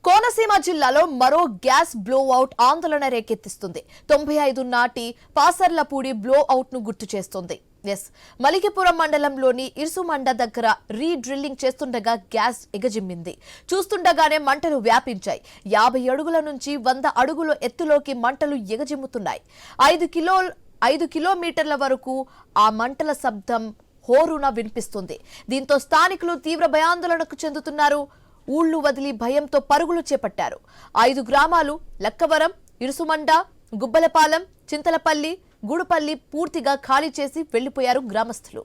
కోనసీమ జిల్లాలో మరో gas blowout ఆందోళన రేకెత్తిస్తుంది. 95 నాటి పాసర్లపూడి బ్లోఅవుట్ ను గుర్తు చేస్తుంది. మలికిపురం మండలంలోని ఇరుసుమండ దగ్గర రీడ్రిల్లింగ్ చేస్తుండగా గ్యాస్ ఎగజిమ్మింది. చూస్తుండగానే మంటలు వ్యాపించాయి. 50 అడుగుల నుంచి 100 అడుగుల ఎత్తులోకి మంటలు ఎగజిమ్ముతున్నాయి. 5 కిలోమీటర్ల వరకు ఆ మంటల శబ్దం హోరున వినిపిస్తుంది. దీంతో స్థానికులు తీవ్ర భయాందోళనకు చెందుతున్నారు. ఊళ్లు వదిలి భయంతో పరుగులు చేపట్టారు. 5 గ్రామాలు లక్కవరం, ఇరుసుమండ, గుబ్బలపాలెం, చింతలపల్లి, గూడుపల్లి పూర్తిగా ఖాళీ చేసి వెళ్లిపోయారు గ్రామస్తులు.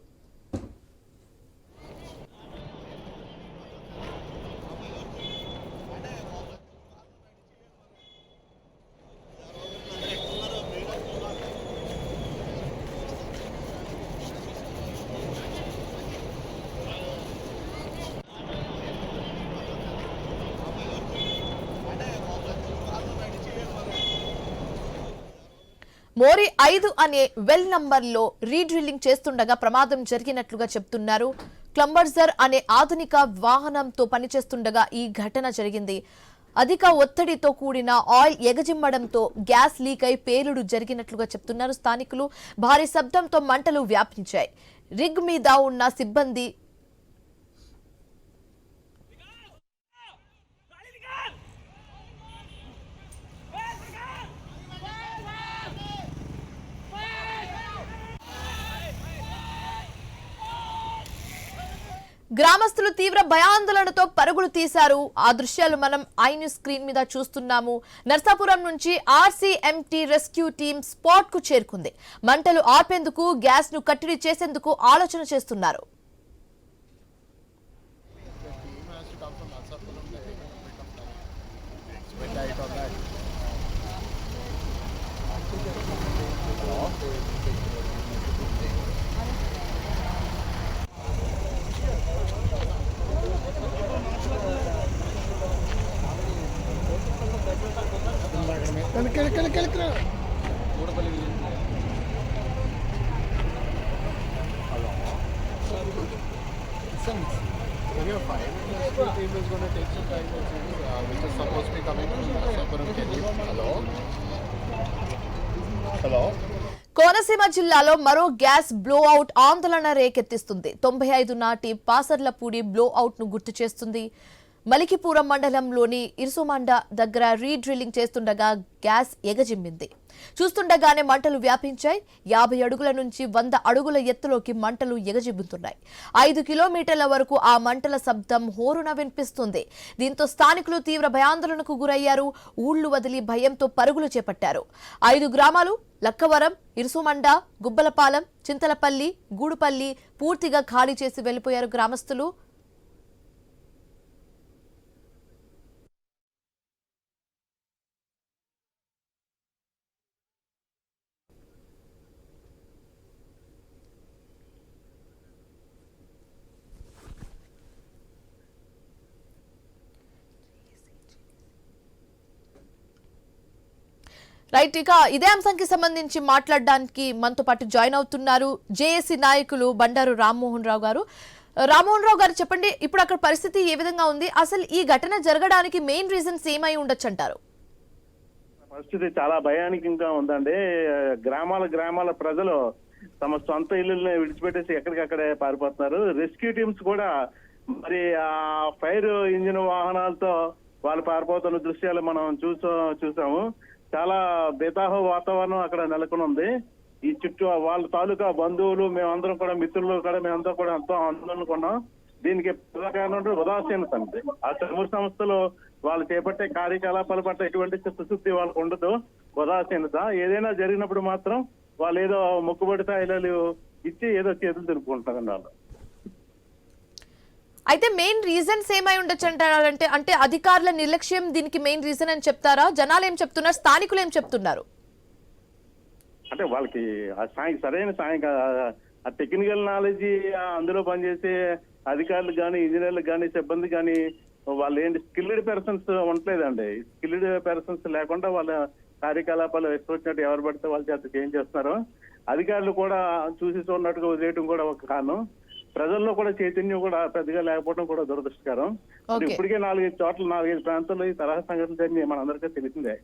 మోరి 5 అనే వెల్ నంబర్లో రీడ్రిల్లింగ్ చేస్తుండగా ప్రమాదం జరిగినట్లుగా చెప్తున్నారు. క్లంబర్జర్ అనే ఆధునిక వాహనంతో పనిచేస్తుండగా ఈ ఘటన జరిగింది. అధిక ఒత్తిడితో కూడిన ఆయిల్ ఎగజిమ్మడంతో గ్యాస్ లీక్ అయి పేలుడు జరిగినట్లుగా చెప్తున్నారు స్థానికులు. భారీ శబ్దంతో మంటలు వ్యాపించాయి. రిగ్ మీద ఉన్న సిబ్బంది గ్రామస్తులు తీవ్ర భయాందోళనతో పరుగులు తీశారు. ఆ దృశ్యాలు మనం ఐ న్యూస్ స్క్రీన్ మీద చూస్తున్నాము. నర్సాపురం నుంచి ఆర్సీఎంటీ రెస్క్యూ టీం స్పాట్ కు చేరుకుంది. మంటలు ఆపేందుకు గ్యాస్ ను కట్టడి చేసేందుకు ఆలోచన చేస్తున్నారు. కోనసీమ జిల్లాలో మరో గ్యాస్ బ్లోఅవుట్ ఆందోళన రేకెత్తిస్తుంది. 95 నాటి పాసర్లపూడి బ్లోఅవుట్ ను గుర్తు చేస్తుంది. మలికిపురం మండలంలోని ఇరుసుమండ దగ్గర రీడ్రిల్లింగ్ చేస్తుండగా గ్యాస్ ఎగజిమ్మింది. చూస్తుండగానే మంటలు వ్యాపించాయి. 50 అడుగుల నుంచి 100 అడుగుల ఎత్తులోకి మంటలు ఎగజిమ్ముతున్నాయి. 5 కిలోమీటర్ల వరకు ఆ మంటల శబ్దం హోరున వినిపిస్తుంది. దీంతో స్థానికులు తీవ్ర భయాందోళనకు గురయ్యారు. ఊళ్లు వదిలి భయంతో పరుగులు చేపట్టారు. 5 గ్రామాలు లక్కవరం, ఇరుసుమండ, గుబ్బలపాలెం, చింతలపల్లి, గూడుపల్లి పూర్తిగా ఖాళీ చేసి వెళ్లిపోయారు గ్రామస్తులు. రైట్, ఇక ఇదే అంశానికి సంబంధించి మాట్లాడడానికి మనతో పాటు జాయిన్ అవుతున్నారు జేఏసీ నాయకులు బండారు రామ్మోహన్ రావు గారు. రామ్మోహన్ రావు గారు, చెప్పండి, ఇప్పుడు అక్కడ పరిస్థితి ఏ విధంగా ఉంది? అసలు ఈ ఘటన జరగడానికి మెయిన్ రీజన్స్ ఏమై ఉండొచ్చు అంటారు? పరిస్థితి చాలా భయానకంగా ఉందండి. గ్రామాల ప్రజలు తమ సొంత ఇళ్లను విడిచిపెట్టేసి ఎక్కడికక్కడే పారిపోతున్నారు. రెస్క్యూ టీమ్స్ కూడా మరి ఆ ఫైర్ ఇంజిన్ వాహనాలతో వాళ్ళు పారిపోతున్న దృశ్యాలు మనం చూసాము. చాలా బేతాహ వాతావరణం అక్కడ నెలకొని ఉంది. ఈ చుట్టూ వాళ్ళ తాలూకా బంధువులు, మేమందరం కూడా మిత్రులు కూడా మేమంతా కూడా ఎంతో ఆందోళన కొన్నాం. దీనికి కారణం ఉదాసీనత అండి. ఆ చమురు సంస్థలు వాళ్ళు చేపట్టే కార్యకలాపాల పట్ల ఎటువంటి చిత్తశుద్ధి వాళ్ళకు ఉండదు, ఉదాసీనత. ఏదైనా జరిగినప్పుడు మాత్రం వాళ్ళు ఏదో మొక్కుబడి తాయిలాలు ఇచ్చి ఏదో చేతులు తిరుపుకుంటారండి వాళ్ళు. అయితే మెయిన్ రీజన్స్ ఏమై ఉండొచ్చు అంటారంటే, అంటే అధికారుల నిర్లక్ష్యం దీనికి మెయిన్ రీజన్ అని చెప్తారా? జనాలు ఏం చెప్తున్నారు, స్థానికులు ఏం చెప్తున్నారు? అంటే వాళ్ళకి సరైన సాయం, ఆ టెక్నికల్ నాలెడ్జ్ అందులో పనిచేసే అధికారులు కానీ, ఇంజనీర్లు కానీ, సిబ్బంది కానీ వాళ్ళు ఏంటి స్కిల్డ్ పర్సన్స్ ఉండలేదండి. స్కిల్డ్ పర్సన్స్ లేకుండా వాళ్ళ కార్యకలాపాలు వచ్చినట్టు ఎవరు పడితే వాళ్ళ చేత ఏం చేస్తున్నారు. అధికారులు కూడా చూసి చూడనట్టుగా వదిలేయడం కూడా ఒక కారణం. ప్రజల్లో కూడా చైతన్యం కూడా పెద్దగా లేకపోవడం కూడా దురదృష్టకరం. Okay. ఇప్పటికే 4-5 చోట్ల 4-5 ప్రాంతాల్లో ఈ తరహా సంఘటనలు జరిగినాయి, మనందరికీ తెలిసిందే.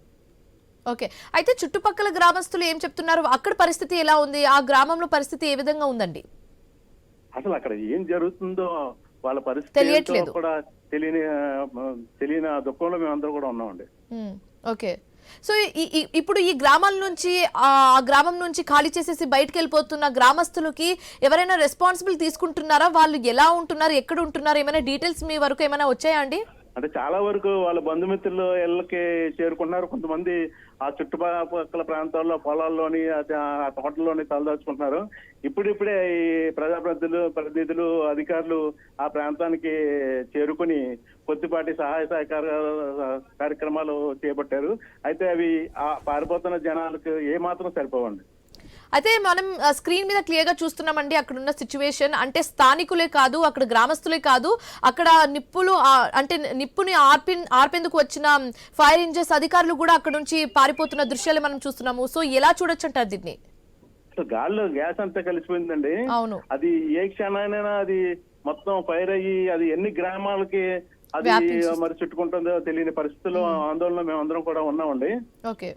ఓకే, అయితే చుట్టుపక్కల గ్రామస్తులు ఏం చెప్తున్నారు? అక్కడ పరిస్థితి ఎలా ఉంది? ఆ గ్రామంలో పరిస్థితి ఏ విధంగా ఉందండి? అసలు అక్కడ ఏం జరుగుతుందో వాళ్ళ పరిస్థితి తెలియట్లేదు. ఏంటో కూడా తెలియని దుఃఖంలో మేమందరూ కూడా ఉన్నామండి. ఓకే, సో ఇప్పుడు ఈ గ్రామాల నుంచి ఆ గ్రామం నుంచి ఖాళీ చేసేసి బయటకు వెళ్ళిపోతున్న గ్రామస్తులకి ఎవరైనా రెస్పాన్సిబుల్ తీసుకుంటున్నారా? వాళ్ళు ఎలా ఉంటున్నారు, ఎక్కడ ఉంటున్నారు, ఏమైనా డీటెయిల్స్ మీ వరకు ఏమైనా వచ్చాయా అండి? అంటే చాలా వరకు వాళ్ళ బంధుమిత్రులు ఇళ్ళకి చేరుకుంటున్నారు. కొంతమంది ఆ చుట్టుపక్కల ప్రాంతాల్లో పొలాల్లోని ఆ తోటల్లోని తలదాచుకుంటున్నారు. ఇప్పుడిప్పుడే ఈ ప్రతినిధులు అధికారులు ఆ ప్రాంతానికి చేరుకుని కొద్దిపాటి సహాయ సహకార కార్యక్రమాలు చేపట్టారు. అయితే అవి ఆ పారిపోతున్న జనాలకు ఏమాత్రం సరిపోవండి. అయితే మనం స్క్రీన్ మీద క్లియర్ గా చూస్తున్నామండి అక్కడ ఉన్న సిచ్యువేషన్. అంటే స్థానికులే కాదు, అక్కడ గ్రామస్తులే కాదు, అక్కడ నిప్పుని ఆర్పేందుకు వచ్చిన ఫైర్ ఇంజన్స్ అధికారులు కూడా అక్కడ నుంచి పారిపోతున్న దృశ్యాలు మనం చూస్తున్నాము. సో ఎలా చూడొచ్చు అంటారు దీన్ని? గాల్లో గ్యాస్ అంతా కలిసిపోయిందండి. అవును, అది ఏ క్షణానైనా అది మొత్తం ఫైర్ అయ్యి అది ఎన్ని గ్రామాలకి అది మరి చుట్టుకుంటుందో తెలియని పరిస్థితుల్లో ఆందోళన మేమందరం కూడా ఉన్నామండి. ఓకే,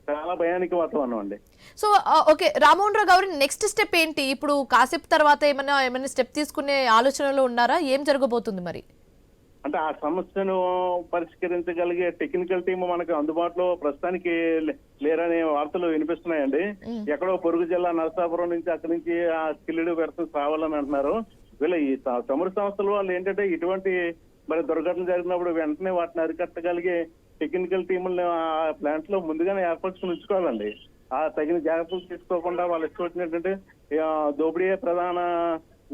చాలా భయానికి వాతావరణం అండి. సో ఓకే, రామ్మోహన్ రావు గారు నెక్స్ట్ స్టెప్ ఏంటి? ఇప్పుడు కాసేపు తర్వాత ఏమైనా స్టెప్ తీసుకునే ఆలోచనలో ఉన్నారా? ఏం జరగబోతుంది మరి? అంటే ఆ సమస్యను పరిష్కరించగలిగే టెక్నికల్ టీమ్ మనకు అందుబాటులో ప్రస్తుతానికి లేరనే వార్తలు వినిపిస్తున్నాయండి. ఎక్కడో పొరుగు జిల్లా నరసాపురం నుంచి అక్కడి నుంచి ఆ స్కిల్డ్ పర్సన్స్ రావాలని అంటున్నారు. వీళ్ళ ఈ చమురు సంస్థల వాళ్ళు ఏంటంటే ఇటువంటి మరి దుర్ఘటన జరిగినప్పుడు వెంటనే వాటిని అరికట్టగలిగే టెక్నికల్ టీములను ఆ ప్లాంట్ లో ముందుగానే ఏర్పరచుకుని ఉంచుకోవాలండి. ఆ తగిన జాగ్రత్తలు తీసుకోకుండా వాళ్ళు ఇష్టం వచ్చినట్టు దోపిడీయే ప్రధాన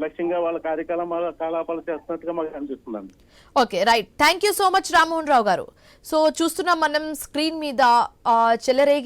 లక్ష్యంగా వాళ్ళ కార్యకలాపాలు చేస్తున్నట్టుగా మాకు అనిపిస్తుందండి. Okay, right, thank you so much Rammohan Rao గారు. సో చూస్తున్నాం మనం స్క్రీన్ మీద చెలరేగి